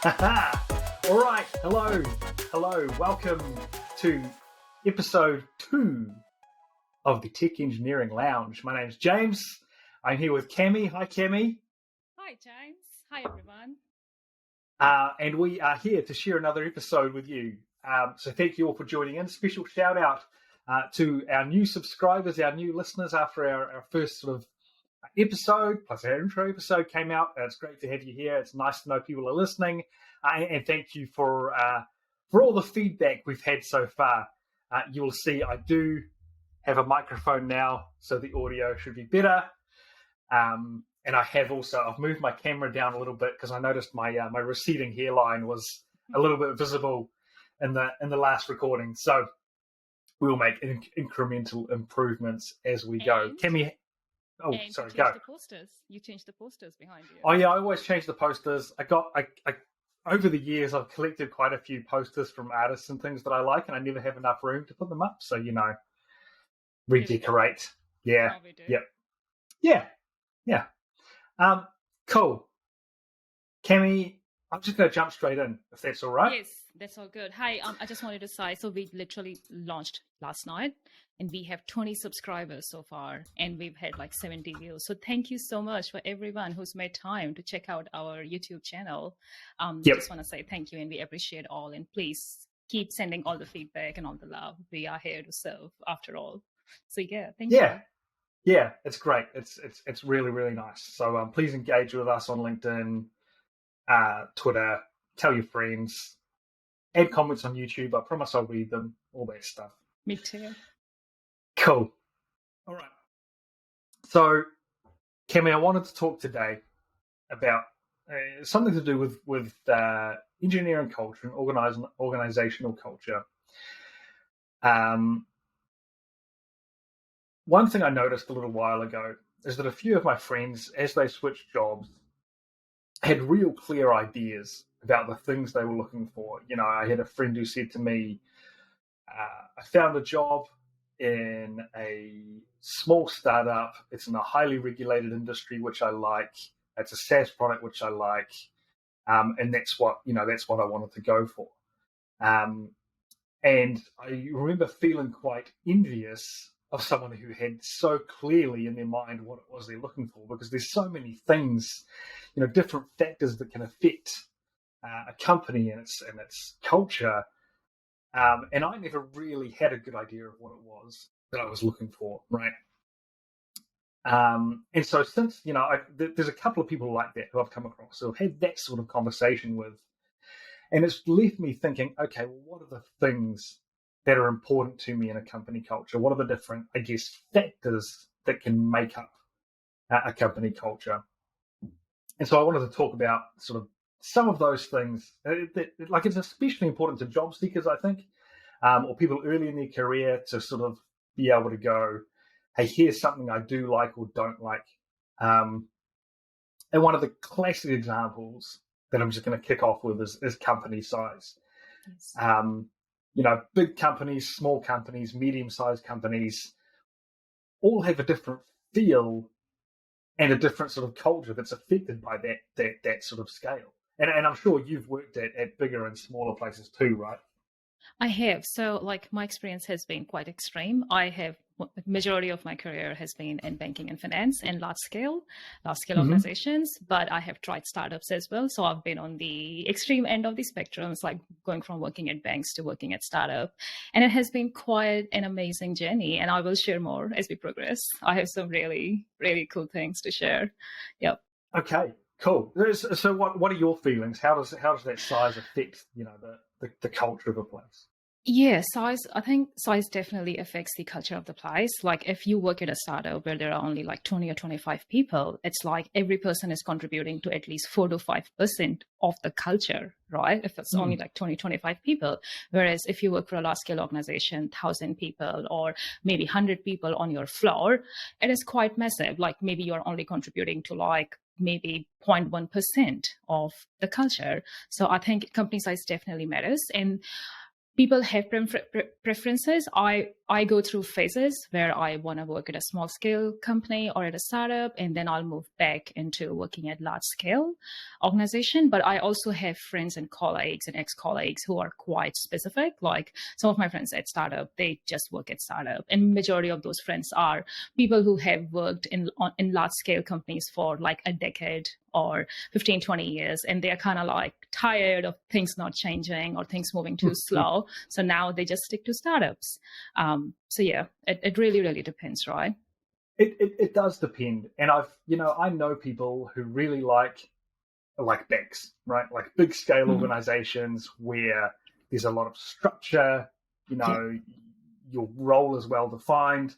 All right, hello. Welcome to episode 2 of the Tech Engineering Lounge. My name is James. I'm here with Camy. Hi, Camy. Hi, James. Hi, everyone. And we are here to share another episode with you. So thank you all for joining in. Special shout out to our new subscribers, our new listeners after our first sort of episode, plus our intro episode came out. It's great to have you here. It's nice to know people are listening. And thank you for all the feedback we've had so far. You will see I do have a microphone now, so the audio should be better. And I've moved my camera down a little bit because I noticed my receding hairline was a little bit visible in the last recording. So we'll make incremental improvements as we go. Camy, sorry, go. You changed the posters behind you. Oh yeah, I always change the posters. I over the years I've collected quite a few posters from artists and things that I like, and I never have enough room to put them up. So redecorate. Yeah. Yep. Yeah. Cool. Camy, I'm just going to jump straight in, if that's all right. Yes, that's all good. Hi, I just wanted to say, so we literally launched last night, and we have 20 subscribers so far, and we've had like 70 views. So thank you so much for everyone who's made time to check out our YouTube channel. Just want to say thank you, and we appreciate all. And please keep sending all the feedback and all the love. We are here to serve, after all. So yeah, thank you. Yeah, it's great. It's really, really nice. So please engage with us on LinkedIn, Twitter, tell your friends, add comments on YouTube. I promise I'll read them, all that stuff. Me too. Cool. All right. So, Camy, I wanted to talk today about something to do with engineering culture and organizational culture. One thing I noticed a little while ago is that a few of my friends, as they switched jobs, had real clear ideas about the things they were looking for. I had a friend who said to me, I found a job in a small startup. It's in a highly regulated industry, which I like. It's a SaaS product, which I like. And that's what I wanted to go for. And I remember feeling quite envious of someone who had so clearly in their mind what it was they're looking for, because there's so many things, different factors that can affect a company and its culture. And I never really had a good idea of what it was that I was looking for, right? And so since, there's a couple of people like that who I've come across who have had that sort of conversation with, and it's left me thinking, okay, well, what are the things that are important to me in a company culture? What are the different, factors that can make up a company culture? And so I wanted to talk about sort of some of those things. It's especially important to job seekers, I think, or people early in their career, to sort of be able to go, hey, here's something I do like or don't like. And one of the classic examples that I'm just going to kick off with is company size. Yes. Big companies, small companies, medium-sized companies all have a different feel and a different sort of culture that's affected by that sort of scale. And I'm sure you've worked at bigger and smaller places too, right? I have. So my experience has been quite extreme. Majority of my career has been in banking and finance and large scale organizations, but I have tried startups as well. So I've been on the extreme end of the spectrum. It's like going from working at banks to working at startup. And it has been quite an amazing journey. And I will share more as we progress. I have some really, really cool things to share. Yep. Okay, cool. So what are your feelings? How does that size affect, the culture of a place? Yeah, I think size definitely affects the culture of the place. Like if you work at a startup where there are only like 20 or 25 people, it's like every person is contributing to at least 4 to 5% of the culture, right? If it's only like 20, 25 people. Whereas if you work for a large scale organization, 1,000 people or maybe 100 people on your floor, it is quite massive. Like maybe you're only contributing to like maybe 0.1% of the culture. So I think company size definitely matters. And people have preferences. I go through phases where I want to work at a small scale company or at a startup, and then I'll move back into working at large scale organization. But I also have friends and colleagues and ex-colleagues who are quite specific. Like some of my friends at startup, they just work at startup, and majority of those friends are people who have worked in large scale companies for like a decade or 15, 20 years, and they're kind of like tired of things not changing or things moving too slow. So now they just stick to startups. So yeah, it really, really depends, right? It does depend. And I know people who really like banks, right? Like big scale organizations where there's a lot of structure, your role is well defined.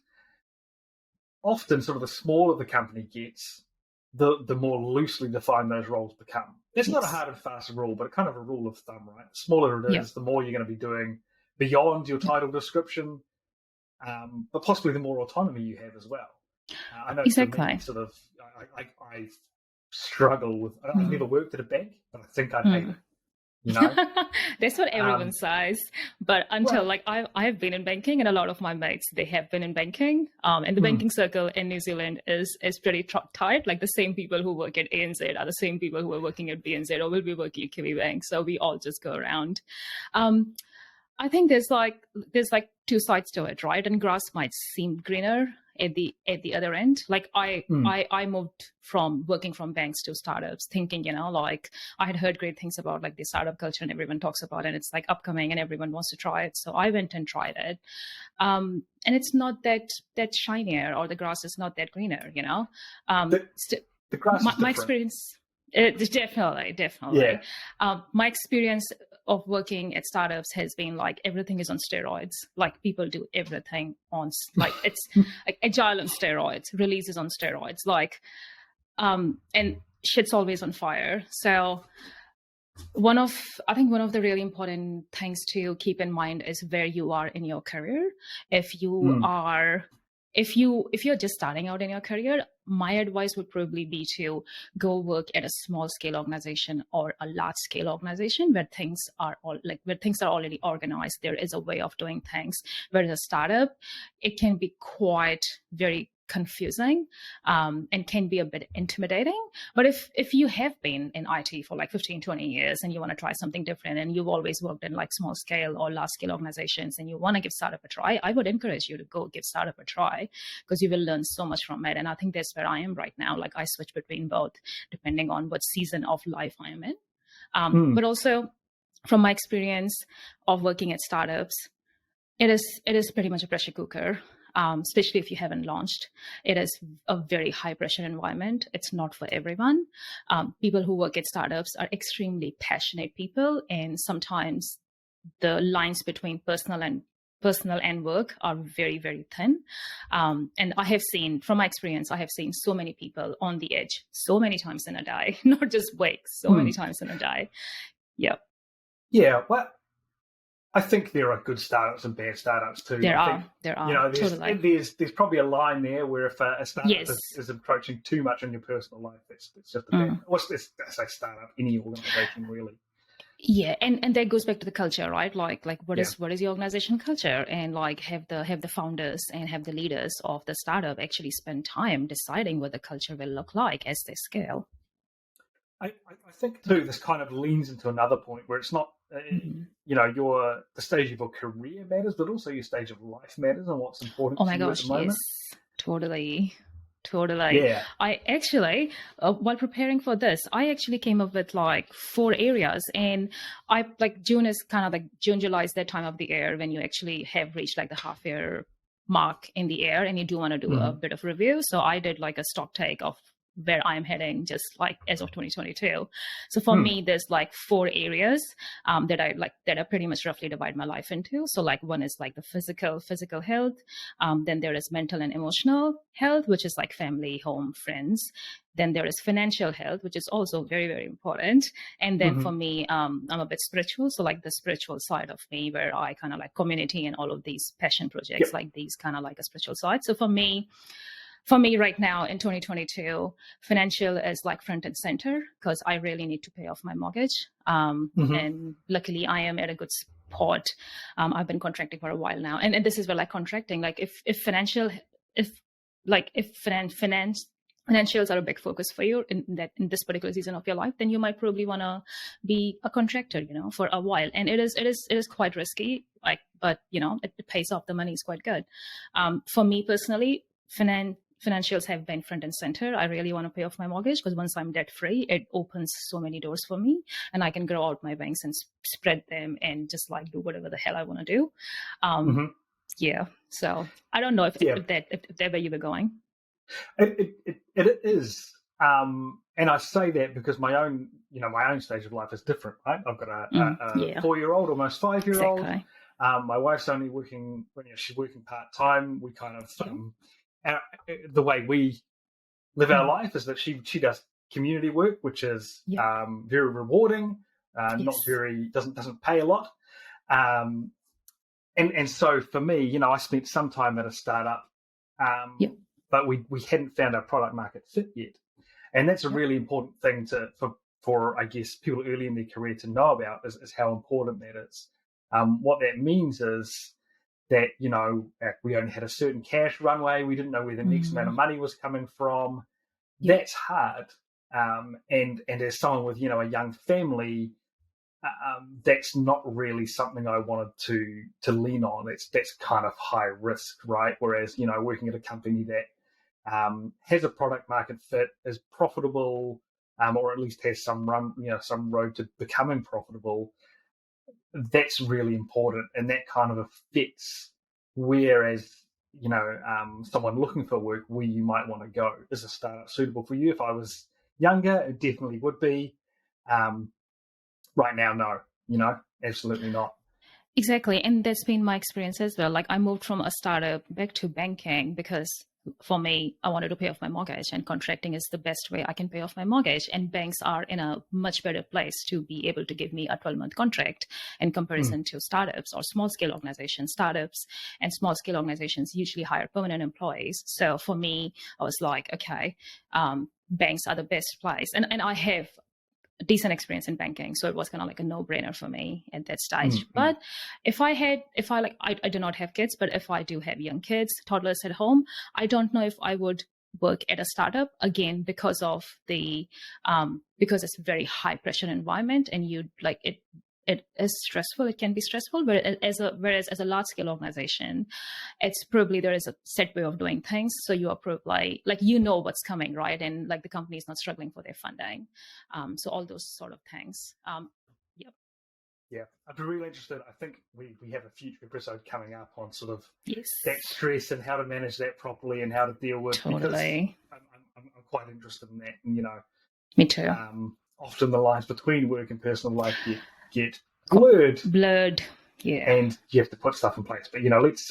Often sort of the smaller the company gets, the more loosely defined those roles become. It's not a hard and fast rule, but kind of a rule of thumb, right? The smaller it is, the more you're going to be doing beyond your title description, but possibly the more autonomy you have as well. I know Exactly. for me, sort of, I struggle with. I've never worked at a bank, but I think I'd hate it. That's what everyone says. But until I've been in banking, and a lot of my mates, they have been in banking. And the banking circle in New Zealand is pretty tight. Like the same people who work at ANZ are the same people who are working at BNZ or will be working at Kiwi Bank. So we all just go around. I think there's two sides to it, right? And grass might seem greener at the other end. Like I moved from working from banks to startups, thinking, like I had heard great things about like the startup culture and everyone talks about it, and it's like upcoming and everyone wants to try it. So I went and tried it. And it's not that shinier, or the grass is not that greener, The grass is my experience. Definitely. Yeah. My experience of working at startups has been like everything is on steroids. Like people do everything on like it's like agile on steroids, releases on steroids, like and shit's always on fire. So one of the really important things to keep in mind is where you are in your career. If you're just starting out in your career, my advice would probably be to go work at a small scale organization or a large scale organization where things are already organized. There is a way of doing things. Whereas a startup, it can be quite very confusing and can be a bit intimidating. But if you have been in IT for like 15, 20 years and you want to try something different, and you've always worked in like small scale or large scale organizations, and you want to give startup a try, I would encourage you to go give startup a try, because you will learn so much from it. And I think that's where I am right now. Like I switch between both depending on what season of life I am in. But also from my experience of working at startups, it is pretty much a pressure cooker. Especially if you haven't launched. It is a very high pressure environment. It's not for everyone. People who work at startups are extremely passionate people, and sometimes the lines between personal and work are very, very thin. And I have seen, from my experience, so many people on the edge so many times in a day, not just weeks, so many times in a day. Yep. Yeah. Well, I think there are good startups and bad startups too. There are. There's probably a line there where if a startup is approaching too much in your personal life, it's just a bad. What's this? I say startup, any organization really. Yeah, and that goes back to the culture, right? Like what is your organization culture, and like have the founders and have the leaders of the startup actually spend time deciding what the culture will look like as they scale. I think too, this kind of leans into another point where it's not, the stage of your career matters, but also your stage of life matters and what's important to you at the moment. Yes, totally. Yeah. I actually, while preparing for this, I actually came up with like 4 areas, and June is kind of like July is that time of the year when you actually have reached like the half year mark in the year, and you do want to do a bit of review. So I did like a stock take of where I'm heading, just like as of 2022. So for me, there's like 4 areas that I pretty much roughly divide my life into. So like one is like the physical health. Then there is mental and emotional health, which is like family, home, friends. Then there is financial health, which is also very, very important. And then for me, I'm a bit spiritual. So like the spiritual side of me, where I kind of like community and all of these passion projects, like these kind of like a spiritual side. So for me right now in 2022, financial is like front and center, because I really need to pay off my mortgage. And luckily I am at a good pod. I've been contracting for a while now, and this is where like contracting, like if financials are a big focus for you in this particular season of your life, then you might probably want to be a contractor, for a while. And it is quite risky, like, but it pays off. The money is quite good. For me personally, financials have been front and center. I really want to pay off my mortgage, because once I'm debt free, it opens so many doors for me, and I can grow out my banks and spread them and just like do whatever the hell I want to do. Yeah. So I don't know if that where you were going. It is. And I say that because my own stage of life is different, right? I've got a 4-year-old, almost 5-year-old. Exactly. My wife's only working, she's working part-time. We kind of, the way we live our life is that she does community work, which is very rewarding, doesn't pay a lot. And so for me, I spent some time at a startup, but we hadn't found our product market fit yet. And that's a really important thing for I guess people early in their career to know about is how important that is. What that means is that, we only had a certain cash runway. We didn't know where the next amount of money was coming from. That's hard. And as someone with, a young family, that's not really something I wanted to lean on. That's kind of high risk, right? Whereas, working at a company that has a product market fit, is profitable, or at least has some road to becoming profitable, that's really important, and that kind of affects whereas someone looking for work, where you might want to go. Is a startup suitable for you? If I was younger, it definitely would be. Right now, no, absolutely not. Exactly. And that's been my experience as well. Like, I moved from a startup back to banking because for me, I wanted to pay off my mortgage, and contracting is the best way I can pay off my mortgage. And banks are in a much better place to be able to give me a 12-month contract in comparison to startups or small scale organizations. Startups and small scale organizations usually hire permanent employees. So for me, I was like, okay, banks are the best place. And I have decent experience in banking, so it was kind of like a no-brainer for me at that stage. But I do not have kids, but if I do have young kids, toddlers at home, I don't know if I would work at a startup again, because of because it's a very high pressure environment, and it is stressful. It can be stressful, but whereas as a large scale organization, it's probably there is a set way of doing things. So you are probably like, what's coming, right? And like the company is not struggling for their funding. So all those sort of things. Yeah, I'd be really interested. I think we have a future episode coming up on sort of that stress and how to manage that properly and how to deal with. Totally. I'm quite interested in that. And, me too. Often the lines between work and personal life get blurred, and you have to put stuff in place. But let's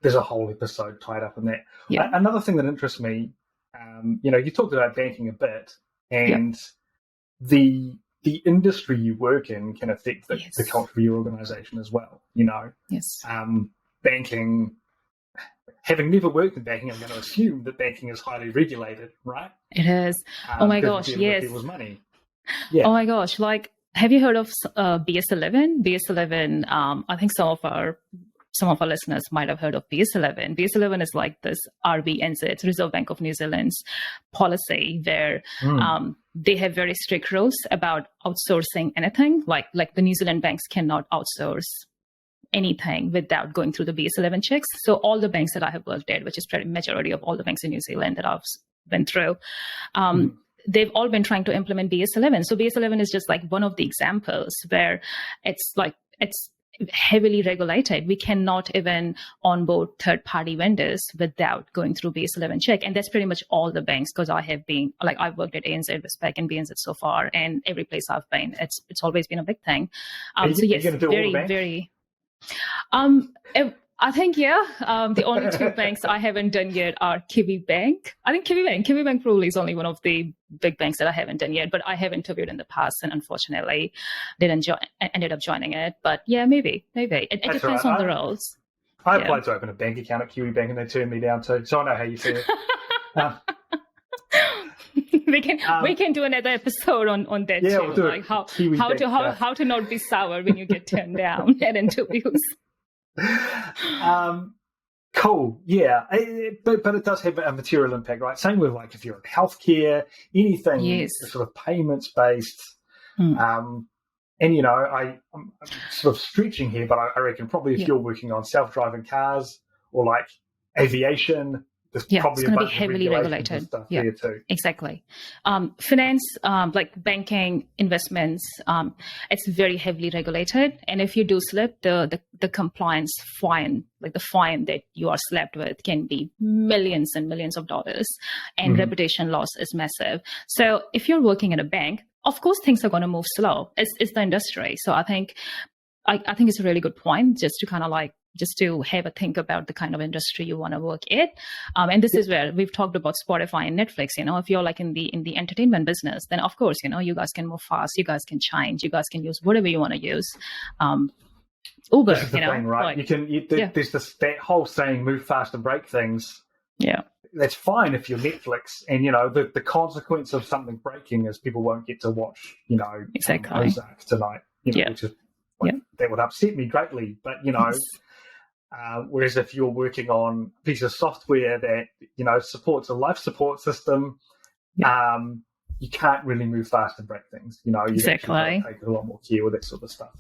there's a whole episode tied up in that. Another thing that interests me, you talked about banking a bit, and the industry you work in can affect the culture of your organization as well. Banking, having never worked in banking, I'm going to assume that banking is highly regulated, right? It is. Oh my gosh, yes. People's money. Oh my gosh, like, have you heard of BS11? BS11, I think some of our listeners might have heard of BS11. BS11 is like this RBNZ, Reserve Bank of New Zealand's policy, where they have very strict rules about outsourcing anything. Like the New Zealand banks cannot outsource anything without going through the BS11 checks. So all the banks that I have worked at, which is pretty majority of all the banks in New Zealand that I've been through, they've all been trying to implement BS11. So BS11 is just like one of the examples where it's heavily regulated. We cannot even onboard third-party vendors without going through BS11 check. And that's pretty much all the banks, because I've worked at ANZ, Westpac, and BNZ so far, and every place I've been, it's always been a big thing. So yes, very. I think, the only two banks I haven't done yet are Kiwi Bank. I think Kiwi Bank probably is only one of the big banks that I haven't done yet, but I have interviewed in the past and unfortunately ended up joining it. But yeah, maybe. It depends on the roles. I applied to open a bank account at Kiwi Bank and they turned me down too, so I know how you feel. we can do another episode on that yeah, too. we'll do like it. how to not be sour when you get turned down at interviews. Cool. Yeah, but it does have a material impact, right? Same with like if you're in healthcare, anything Yes. sort of payments based. Mm. And I'm sort of stretching here, but I reckon probably if you're working on self-driving cars or like aviation, there's probably it's going a to be bunch heavily of regulated. And stuff there too. Exactly. Finance, like banking, investments, it's very heavily regulated. And if you do slip, the compliance fine, like the fine that you are slapped with, can be millions and millions of dollars, and reputation loss is massive. So if you're working at a bank, of course, things are going to move slow. It's the industry. So I think it's a really good point, just to kind of like, just to have a think about the kind of industry you want to work in. And this is where we've talked about Spotify and Netflix. If you're like in the entertainment business, then of course, you guys can move fast, you guys can change, you guys can use whatever you want to use. Uber, this is the thing, right? Like, there's that whole saying, move fast and break things. Yeah. That's fine if you're Netflix, and the consequence of something breaking is people won't get to watch, exactly. Ozark tonight, which is that would upset me greatly. But whereas if you're working on a piece of software that supports a life support system, you can't really move fast and break things. You exactly. take a lot more care with that sort of stuff.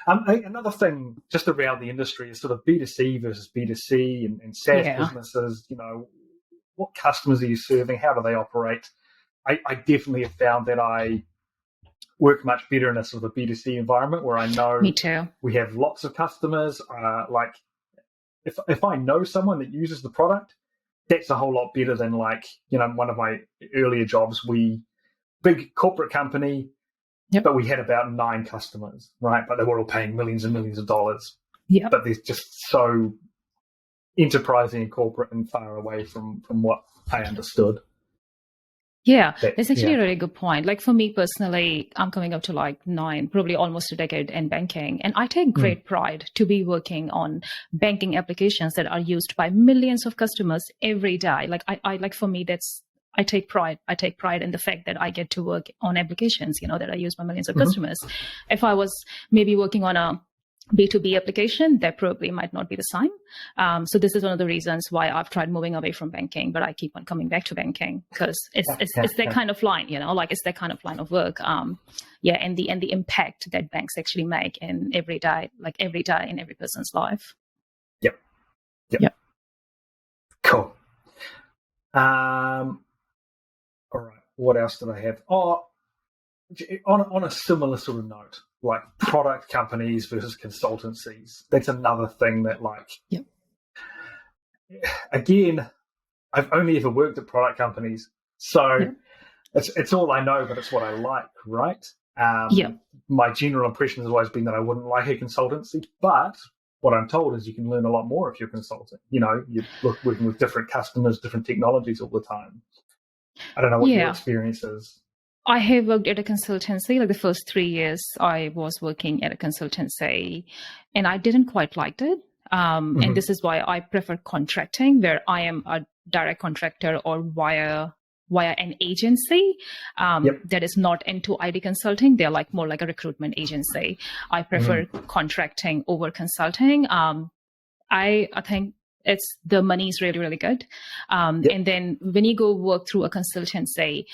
Another thing just around the industry is sort of B2C versus B2C and SaaS businesses. What customers are you serving? How do they operate? I definitely have found that I work much better in a sort of a B2C environment where I know Me too. We have lots of customers. Like if I know someone that uses the product, that's a whole lot better than like, one of my earlier jobs, big corporate company, but we had about 9 customers, right? But they were all paying millions and millions of dollars. Yeah. But they're just so enterprising and corporate and far away from what I understood. Yeah, that's actually a really good point. Like for me personally, I'm coming up to like 9, probably almost a decade in banking. And I take great pride to be working on banking applications that are used by millions of customers every day. Like I like for me, I take pride. I take pride in the fact that I get to work on applications, that are used by millions of customers. If I was maybe working on a B2B application, that probably might not be the same. So this is one of the reasons why I've tried moving away from banking, but I keep on coming back to banking because it's that kind of line, like it's that kind of line of work. And the impact that banks actually make in every day in every person's life. Yep. Cool. All right. What else did I have? Oh, on a similar sort of note, like product companies versus consultancies. That's another thing that again, I've only ever worked at product companies. So it's all I know, but it's what I like, right? My general impression has always been that I wouldn't like a consultancy, but what I'm told is you can learn a lot more if you're consulting. You're working with different customers, different technologies all the time. I don't know what your experience is. I have worked at a consultancy. Like the first 3 years, I was working at a consultancy, and I didn't quite like it. And this is why I prefer contracting, where I am a direct contractor or via an agency that is not into ID consulting. They're like more like a recruitment agency. I prefer contracting over consulting. I think the money is really, really good. And then when you go work through a consultancy,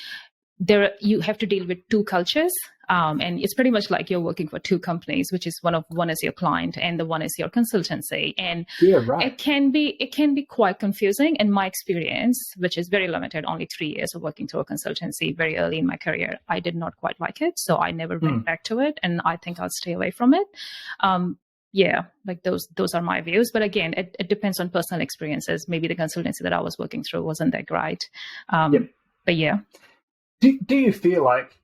you have to deal with 2 cultures, and it's pretty much like you're working for 2 companies, which is one is your client and the one is your consultancy, and it can be quite confusing. In my experience, which is very limited, only 3 years of working through a consultancy very early in my career, I did not quite like it, so I never went back to it, and I think I'll stay away from it. Like those are my views, but again, it depends on personal experiences. Maybe the consultancy that I was working through wasn't that great, but yeah. Do you feel like,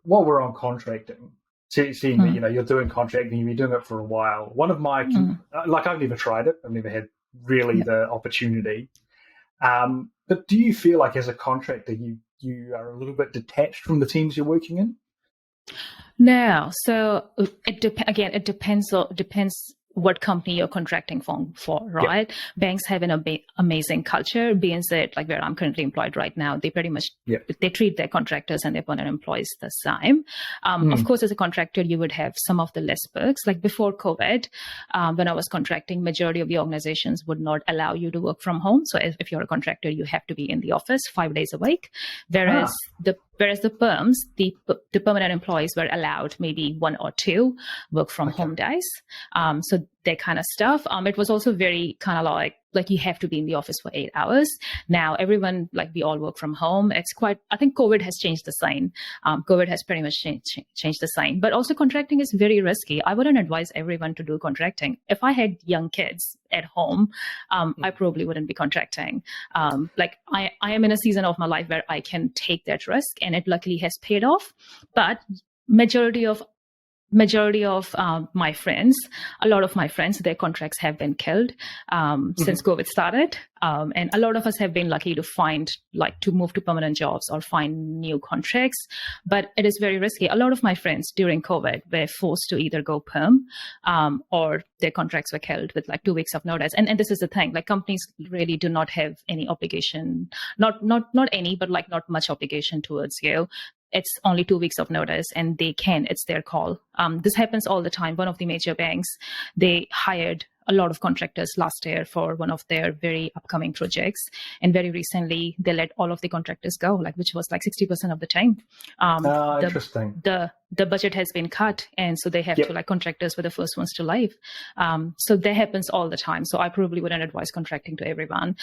while we're on contracting, seeing that you're doing contracting, you've been doing it for a while, one of my like I've never tried it, I've never had really the opportunity, but do you feel like as a contractor you are a little bit detached from the teams you're working in? No, so it depends what company you're contracting for, right? Yep. Banks have an amazing culture. Being said, like where I'm currently employed right now, they pretty much they treat their contractors and their permanent employees the same. Of course, as a contractor, you would have some of the less perks. Like before COVID, when I was contracting, majority of the organizations would not allow you to work from home. So if you're a contractor, you have to be in the office 5 days a week. Whereas the perms, the permanent employees were allowed maybe 1 or 2 work from home days. So that kind of stuff. It was also very kind of like you have to be in the office for 8 hours. Now everyone, like we all work from home. It's quite, I think COVID has changed the sign. COVID has pretty much changed the sign, but also contracting is very risky. I wouldn't advise everyone to do contracting. If I had young kids at home, I probably wouldn't be contracting. Like I am in a season of my life where I can take that risk, and it luckily has paid off. But majority of my friends, a lot of my friends, their contracts have been killed since COVID started. And a lot of us have been lucky to move to permanent jobs or find new contracts, but it is very risky. A lot of my friends during COVID were forced to either go perm or their contracts were killed with like 2 weeks of notice. And this is the thing, like companies really do not have any obligation, not any, but like not much obligation towards you. It's only 2 weeks of notice, and it's their call. This happens all the time. One of the major banks, they hired a lot of contractors last year for one of their very upcoming projects. And very recently, they let all of the contractors go, which was like 60% of the time. Interesting. The budget has been cut, and so they have to contractors were the first ones to leave. So that happens all the time. So I probably wouldn't advise contracting to everyone.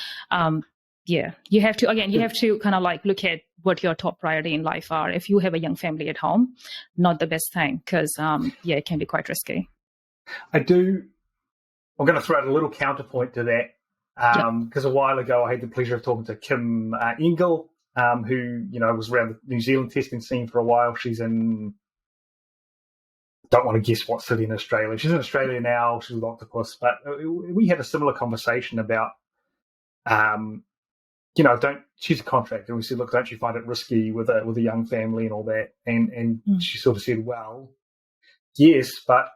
You have to kind of look at what your top priority in life are. If you have a young family at home, not the best thing, because it can be quite risky. I'm going to throw out a little counterpoint to that, because a while ago I had the pleasure of talking to Camy and James, who was around the New Zealand testing scene for a while. She's in, don't want to guess what city in Australia. She's in Australia now. She's with Octopus, but we had a similar conversation about. She's a contractor. And we said, look, don't you find it risky with a young family and all that? And she sort of said, well, yes, but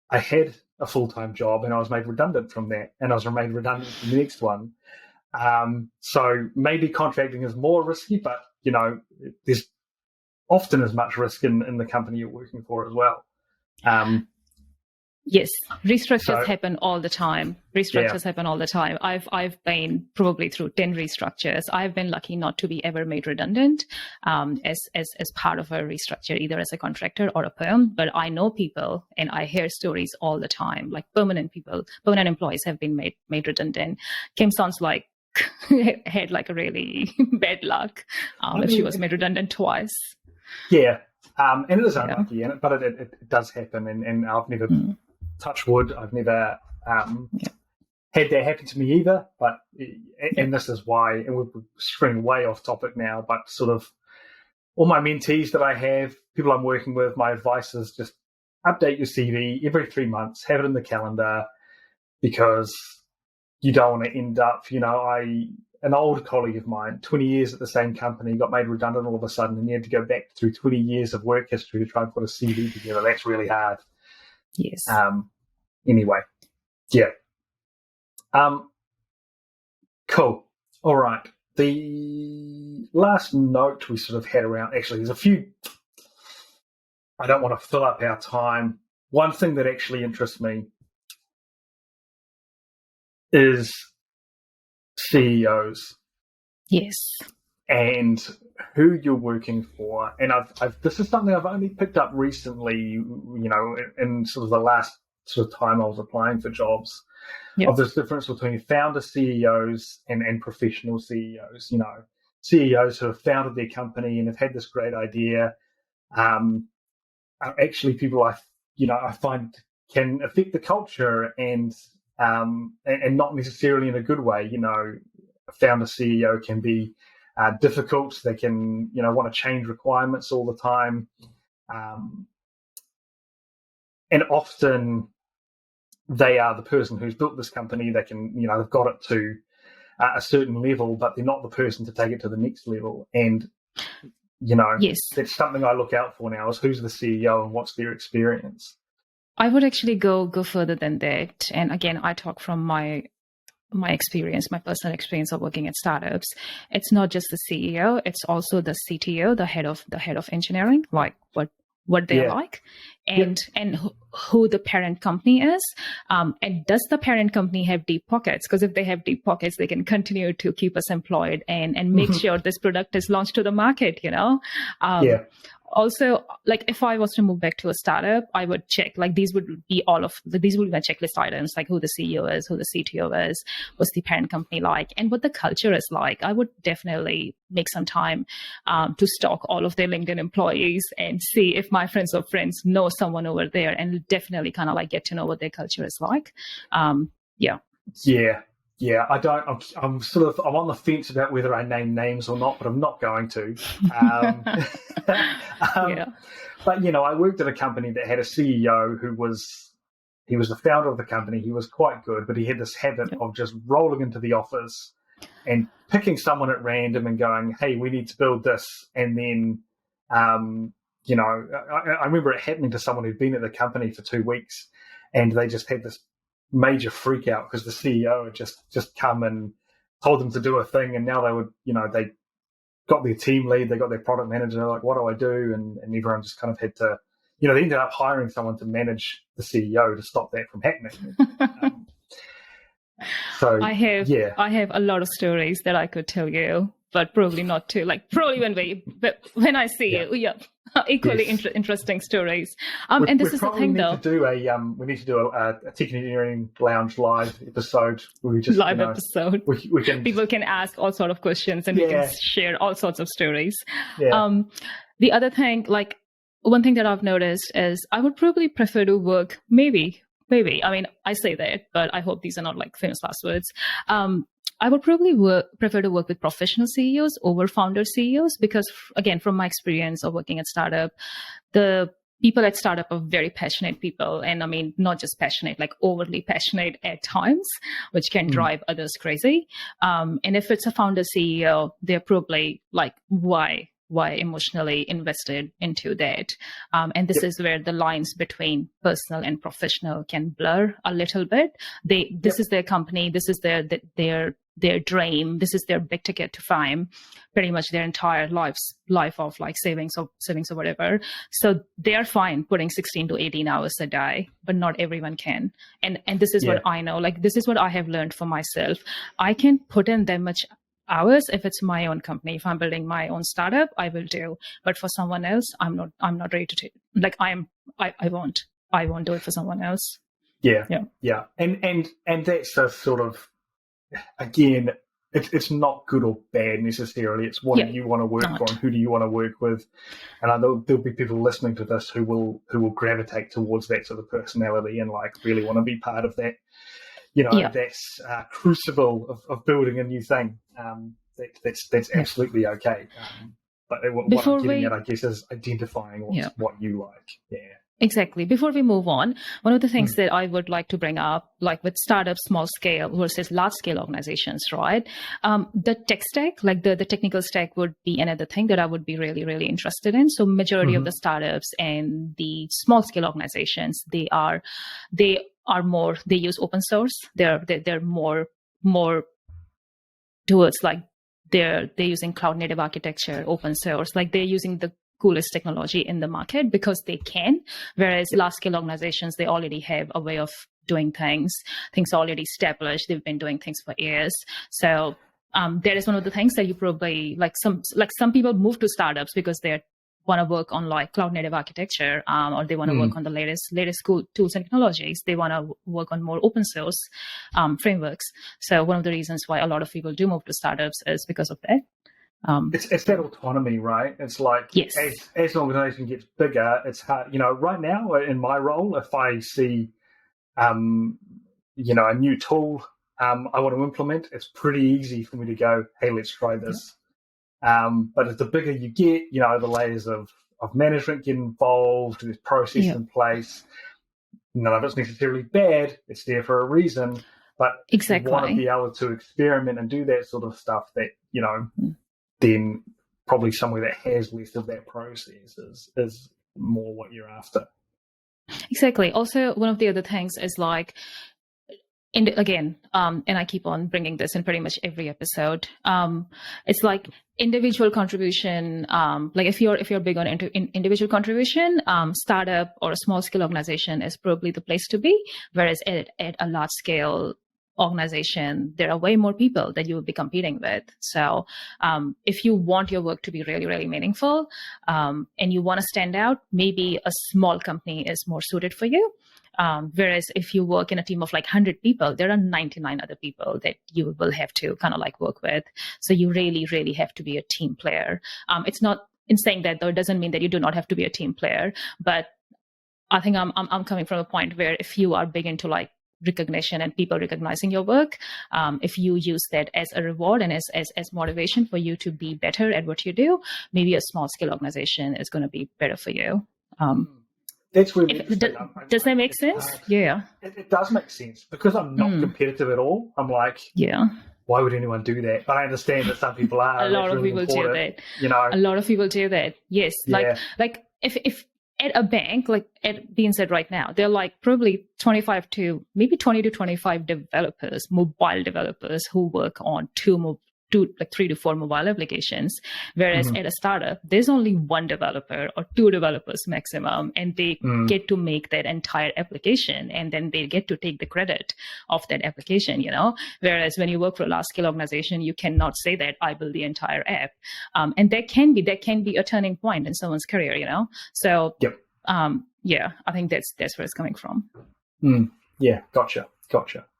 I had a full-time job and I was made redundant from that, and I was made redundant from the next one. So maybe contracting is more risky, but, there's often as much risk in the company you're working for as well. Yes, restructures happen all the time. Happen all the time. I've been probably through 10 restructures. I've been lucky not to be ever made redundant as part of a restructure, either as a contractor or a perm. But I know people, and I hear stories all the time, like permanent employees have been made redundant. Kim sounds like had like a really bad luck if she was made redundant twice. Yeah, and it is unlucky, but it does happen, and I've never. Touch wood, I've never had that happen to me either. But and this is why, and we're straying way off topic now, but sort of all my mentees that I have, people I'm working with, my advice is just update your CV every 3 months, have it in the calendar, because you don't want to end up, an old colleague of mine, 20 years at the same company, got made redundant all of a sudden, and he had to go back through 20 years of work history to try and put a CV together. That's really hard. Yes. Anyway, yeah. Cool. All right. The last note we sort of had around, actually, there's a few. I don't want to fill up our time. One thing that actually interests me is CEOs. Yes. And who you're working for. And this is something I've only picked up recently, in sort of the last sort of time I was applying for jobs, of this difference between founder CEOs and professional CEOs. CEOs who have founded their company and have had this great idea, are actually people I find can affect the culture and not necessarily in a good way. A founder CEO can be difficult. They can, want to change requirements all the time. And often they are the person who's built this company. They can, they've got it to a certain level, but they're not the person to take it to the next level. And, yes, that's something I look out for now, is who's the CEO and what's their experience. I would actually go further than that. And again, I talk from my experience, my personal experience of working at startups. It's not just the CEO; it's also the CTO, the head of engineering, like what they're like, and who the parent company is, and does the parent company have deep pockets? Because if they have deep pockets, they can continue to keep us employed and make sure this product is launched to the market. Also, like if I was to move back to a startup, I would check like these would be my checklist items, like who the CEO is, who the CTO is, what's the parent company like, and what the culture is like. I would definitely make some time to stalk all of their LinkedIn employees and see if my friends of friends know someone over there, and definitely kind of like get to know what their culture is like. Yeah, I don't. I'm on the fence about whether I name names or not, but I'm not going to. But I worked at a company that had a CEO who was the founder of the company. He was quite good, but he had this habit of just rolling into the office and picking someone at random and going, "Hey, we need to build this," and then. I remember it happening to someone who'd been at the company for 2 weeks, and they just had this major freak out because the CEO had just come and told them to do a thing, and now they would, they got their team lead, they got their product manager, like, what do I do? And everyone just kind of had to, they ended up hiring someone to manage the CEO to stop that from happening. So I have a lot of stories that I could tell you, but probably not to, like, probably when I see you, equally interesting stories. And this is the thing, though. We need to do a Tech Engineering Lounge live episode. Where we just episode. We can people can ask all sort of questions, and we can share all sorts of stories. Yeah. The other thing, like one thing that I've noticed is I would probably prefer to work maybe. I mean, I say that, but I hope these are not like famous last words. I would probably prefer to work with professional CEOs over founder CEOs because, again, from my experience of working at startup, the people at startup are very passionate people. And I mean, not just passionate, like overly passionate at times, which can drive others crazy. And if it's a founder CEO, they're probably like, why emotionally invested into that. And this is where the lines between personal and professional can blur a little bit. This is their company. This is their dream. This is their big ticket to fame, pretty much their entire life of like savings or whatever. So they're fine putting 16 to 18 hours a day, but not everyone can. And this is what I know. Like, this is what I have learned for myself. I can put in that much hours if it's my own company. If I'm building my own startup, I will do. But for someone else, I'm not ready to take. Like, I won't do it for someone else. Yeah. And that's a sort of, again, it's not good or bad necessarily. It's what do you want to work for, and who do you want to work with. And I know there'll be people listening to this who will gravitate towards that sort of personality and like really want to be part of that. That's crucible of building a new thing. That's absolutely okay. But what I'm getting at, I guess, is identifying what you like. Yeah. Exactly. Before we move on, one of the things that I would like to bring up, like with startups, small scale versus large scale organizations, right? The tech stack, like the technical stack would be another thing that I would be really, really interested in. So majority of the startups and the small scale organizations, they use open source. They're more towards like they're using cloud native architecture, open source, like they're using the coolest technology in the market because they can, whereas large scale organizations, they already have a way of doing things are already established, they've been doing things for years. So that is one of the things that you probably some people move to startups because they want to work on like cloud native architecture, or they want to work on the latest cool tools and technologies. They want to work on more open source frameworks. So one of the reasons why a lot of people do move to startups is because of that. It's that autonomy, right? It's like as an organization gets bigger, it's hard. Right now in my role, if I see, a new tool I want to implement, it's pretty easy for me to go, hey, let's try this. But as the bigger you get, the layers of management get involved, there's process in place. None of it's necessarily bad. It's there for a reason. But you want to be able to experiment and do that sort of stuff that, then probably somewhere that has less of that process is more what you're after. Exactly. Also, one of the other things is like, and again, and I keep on bringing this in pretty much every episode. It's like individual contribution. Like if you're big on individual contribution, startup or a small scale organization is probably the place to be. Whereas at a large scale organization, there are way more people that you will be competing with. So if you want your work to be really, really meaningful, and you want to stand out, maybe a small company is more suited for you. Whereas if you work in a team of like 100 people, there are 99 other people that you will have to kind of like work with. So you really, really have to be a team player. It's not in saying that, though, it doesn't mean that you do not have to be a team player. But I think I'm coming from a point where if you are big into like recognition and people recognizing your work, if you use that as a reward and as motivation for you to be better at what you do, maybe a small scale organization is going to be better for you. That's really interesting. Does that make sense? Yeah. It does make sense because I'm not competitive at all. I'm like, yeah. Why would anyone do that? But I understand that some people are. A lot of people do that. You know, a lot of people do that. Yes. Yeah. Like if at a bank, like at being said right now, they're like probably 25 to maybe 20 to 25 developers, mobile developers who work on like 3 to 4 mobile applications. Whereas at a startup, there's only one developer or 2 developers maximum, and they get to make that entire application, and then they get to take the credit of that application, you know? Whereas when you work for a large scale organization, you cannot say that I built the entire app. And that can be a turning point in someone's career, you know? So, yeah, I think that's where it's coming from. Yeah, gotcha.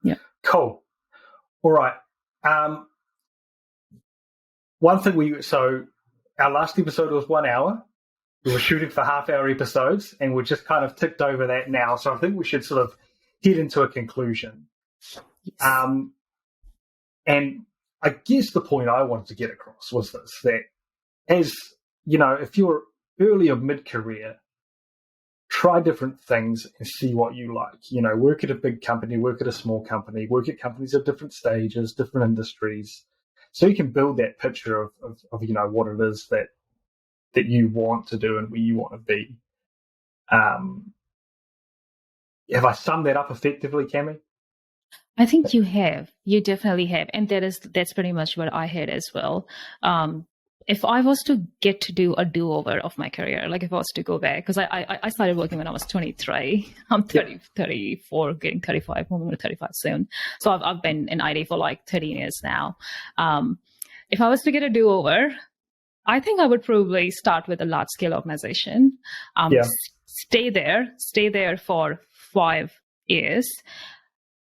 Yeah. Cool. All right. One thing so our last episode was 1 hour. We were shooting for half-hour episodes, and we're just kind of ticked over that now. So I think we should sort of head into a conclusion. Yes. And I guess the point I wanted to get across was this, that as, you know, if you're early or mid-career, try different things and see what you like. You know, work at a big company, work at a small company, work at companies at different stages, different industries. So you can build that picture of you know, what it is that you want to do and where you want to be. Have I summed that up effectively, Camy? I think you have. You definitely have. And that's pretty much what I had as well. If I was to get to do a do-over of my career, like if I was to go back, because I started working when I was 23. I'm 34, getting 35, moving to 35 soon. So I've been in IT for like 13 years now. If I was to get a do-over, I think I would probably start with a large-scale organization. Stay there for 5 years,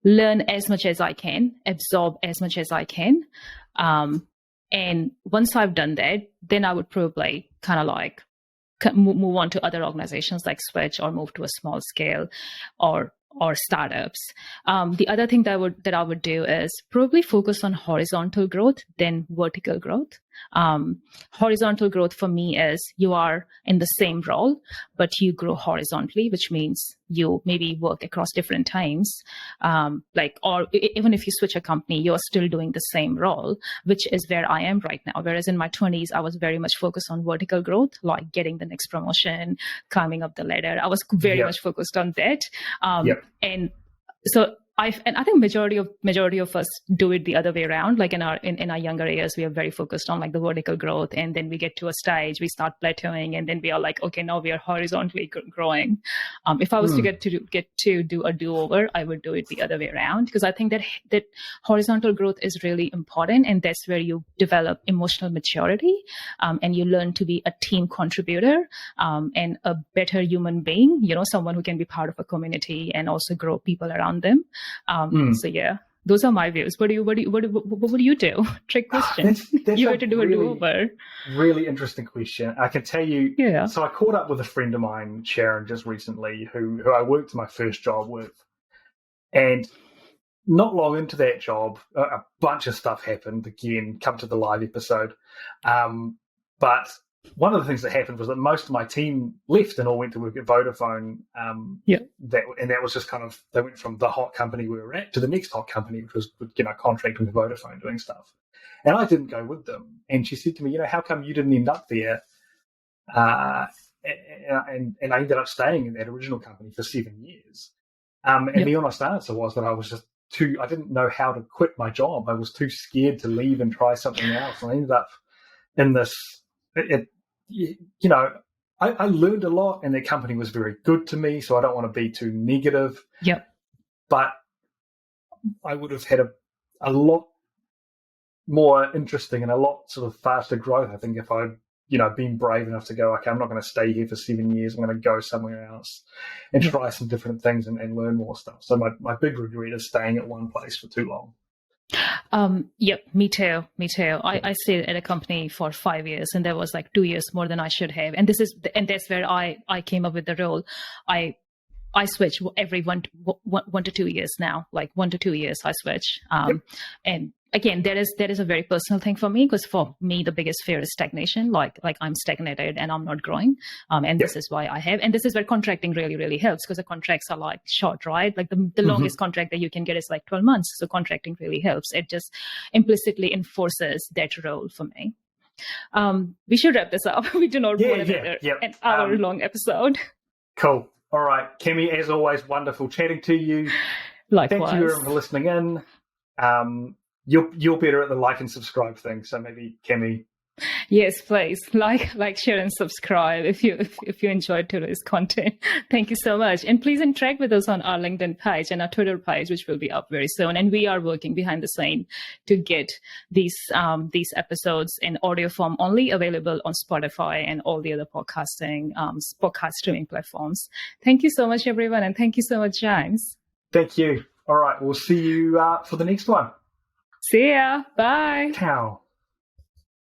learn as much as I can, absorb as much as I can. And once I've done that, then I would probably kind of like move on to other organizations like Switch, or move to a small scale or startups. The other thing that I would do is probably focus on horizontal growth than vertical growth. Horizontal growth for me is you are in the same role, but you grow horizontally, which means you maybe work across different times. Or even if you switch a company, you're still doing the same role, which is where I am right now. Whereas in my 20s, I was very much focused on vertical growth, like getting the next promotion, climbing up the ladder. I was very much focused on that. And so I think majority of us do it the other way around. Like in our younger years, we are very focused on like the vertical growth, and then we get to a stage, we start plateauing, and then we are like, okay, now we are horizontally growing. If I was to get to do a do-over, I would do it the other way around, because I think that horizontal growth is really important, and that's where you develop emotional maturity, and you learn to be a team contributor, and a better human being. You know, someone who can be part of a community and also grow people around them. So yeah, those are my views. What would you do? Trick question. That's you had to do a do-over. Really interesting question. I can tell you. Yeah. So I caught up with a friend of mine, Sharon, just recently, who I worked my first job with, and not long into that job, a bunch of stuff happened. Again, come to the live episode, but one of the things that happened was that most of my team left and all went to work at Vodafone. That was just kind of, they went from the hot company we were at to the next hot company, which was, you know, contracting with Vodafone doing stuff. And I didn't go with them. And she said to me, you know, how come you didn't end up there? and I ended up staying in that original company for 7 years. And the honest answer was that I was just I didn't know how to quit my job. I was too scared to leave and try something else. And I ended up in this, I learned a lot, and the company was very good to me. So I don't want to be too negative. Yep. But I would have had a lot more interesting and a lot sort of faster growth, I think, if I'd been brave enough to go, okay, I'm not going to stay here for 7 years. I'm going to go somewhere else and try some different things and learn more stuff. So my big regret is staying at one place for too long. Yep, me too. I stayed at a company for 5 years, and that was like 2 years more than I should have. And that's where I came up with the role. I switch every one to 2 years now, like 1 to 2 years I switch. And again, that is a very personal thing for me, because for me, the biggest fear is stagnation. Like I'm stagnated and I'm not growing. And this is why and this is where contracting really, really helps, because the contracts are like short, right? Like the longest contract that you can get is like 12 months. So contracting really helps. It just implicitly enforces that role for me. We should wrap this up. We do not want an hour-long episode. Cool. All right, Camy, as always, wonderful chatting to you. Likewise. Thank you for listening in. You're better at the like and subscribe thing, so maybe Camy. Yes, please like, share, and subscribe if you enjoyed today's content. Thank you so much, and please interact with us on our LinkedIn page and our Twitter page, which will be up very soon. And we are working behind the scene to get these episodes in audio form only, available on Spotify and all the other podcast streaming platforms. Thank you so much, everyone, and thank you so much, James. Thank you. All right, we'll see you for the next one. See ya. Bye. Ciao.